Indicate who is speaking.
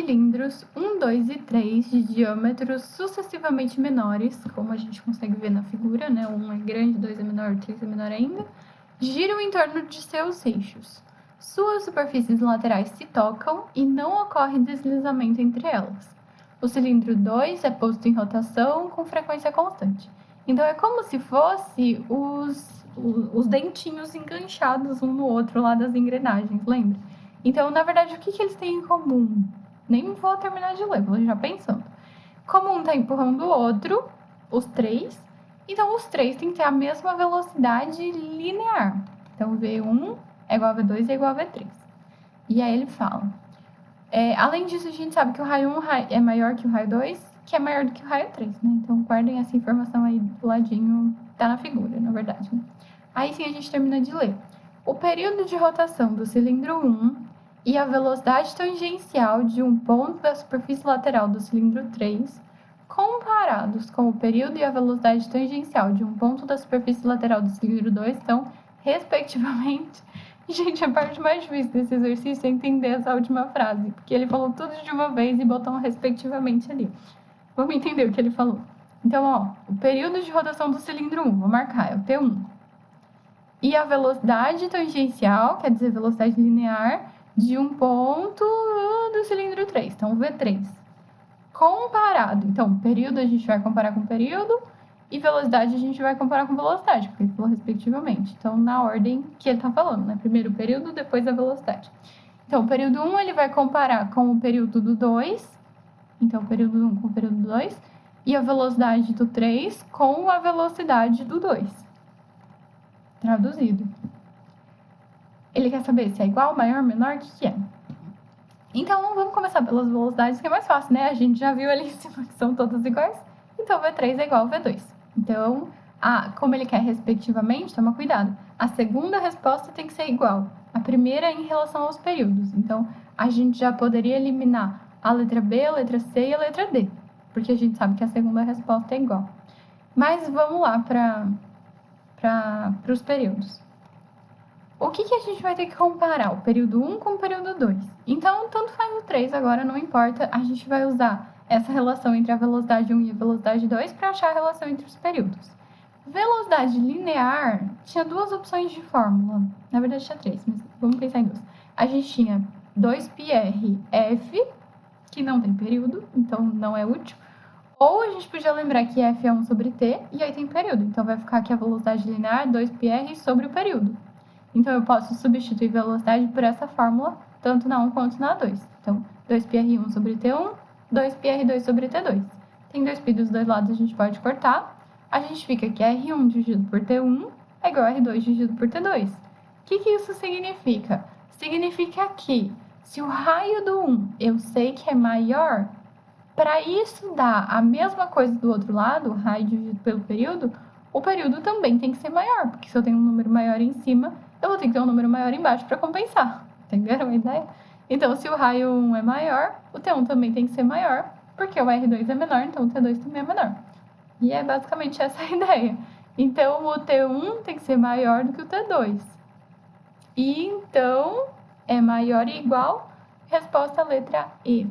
Speaker 1: cilindros 1, 2 e 3 de diâmetros sucessivamente menores, como a gente consegue ver na figura, né? 1 é grande, 2 é menor, 3 é menor ainda, giram em torno de seus eixos. Suas superfícies laterais se tocam e não ocorre deslizamento entre elas. O cilindro 2 é posto em rotação com frequência constante. Então, é como se fosse os dentinhos enganchados um no outro lá das engrenagens, lembra? Então, na verdade, o que eles têm em comum? Nem vou terminar de ler, vou já pensando. Como um está empurrando o outro, os três, então os três têm que ter a mesma velocidade linear. Então, V1 é igual a V2 é igual a V3. E aí ele fala... além disso, a gente sabe que o raio 1 é maior que o raio 2, que é maior do que o raio 3, né? Então, guardem essa informação aí do ladinho, tá na figura, na verdade, né? Aí sim a gente termina de ler. O período de rotação do cilindro 1 e a velocidade tangencial de um ponto da superfície lateral do cilindro 3, comparados com o período e a velocidade tangencial de um ponto da superfície lateral do cilindro 2, são, respectivamente... Gente, a parte mais difícil desse exercício é entender essa última frase, porque ele falou tudo de uma vez e botou um respectivamente ali. Vamos entender o que ele falou. Então, ó, o período de rotação do cilindro 1, vou marcar, é o T1. E a velocidade tangencial, quer dizer, velocidade linear, de um ponto do cilindro 3, então o V3. Comparado, então, período a gente vai comparar com período, e velocidade a gente vai comparar com velocidade, porque ele falou respectivamente. Então, na ordem que ele está falando, né? Primeiro o período, depois a velocidade. Então, o período 1 ele vai comparar com o período do 2, então o período 1 com o período 2, e a velocidade do 3 com a velocidade do 2. Traduzido. Ele quer saber se é igual, maior, menor, o que é. Então, vamos começar pelas velocidades, que é mais fácil, né? A gente já viu ali em cima que são todas iguais. Então, V3 é igual a V2. Então, como ele quer respectivamente, toma cuidado. A segunda resposta tem que ser igual. A primeira é em relação aos períodos. Então, a gente já poderia eliminar a letra B, a letra C e a letra D. Porque a gente sabe que a segunda resposta é igual. Mas vamos lá para os períodos. O que a gente vai ter que comparar? O período 1 com o período 2. Então, tanto faz o 3 agora, não importa. A gente vai usar essa relação entre a velocidade 1 e a velocidade 2 para achar a relação entre os períodos. Velocidade linear tinha duas opções de fórmula. Na verdade, tinha três, mas vamos pensar em duas. A gente tinha 2πrf, que não tem período, então não é útil. Ou a gente podia lembrar que f é 1 sobre t, e aí tem período. Então, vai ficar aqui a velocidade linear 2πr sobre o período. Então, eu posso substituir velocidade por essa fórmula, tanto na 1 quanto na 2. Então, 2πr1 sobre t1, 2πr2 sobre t2. Tem 2π dos dois lados, a gente pode cortar. A gente fica que R1 dividido por T1 é igual a R2 dividido por T2. O que isso significa? Significa que se o raio do 1 eu sei que é maior, para isso dar a mesma coisa do outro lado, o raio dividido pelo período, o período também tem que ser maior, porque se eu tenho um número maior em cima, eu vou ter que ter um número maior embaixo para compensar. Entenderam a ideia? Então, se o raio 1 é maior, o T1 também tem que ser maior, porque o R2 é menor, então o T2 também é menor. E é basicamente essa a ideia. Então, o T1 tem que ser maior do que o T2. E então, é maior e igual? Resposta letra E.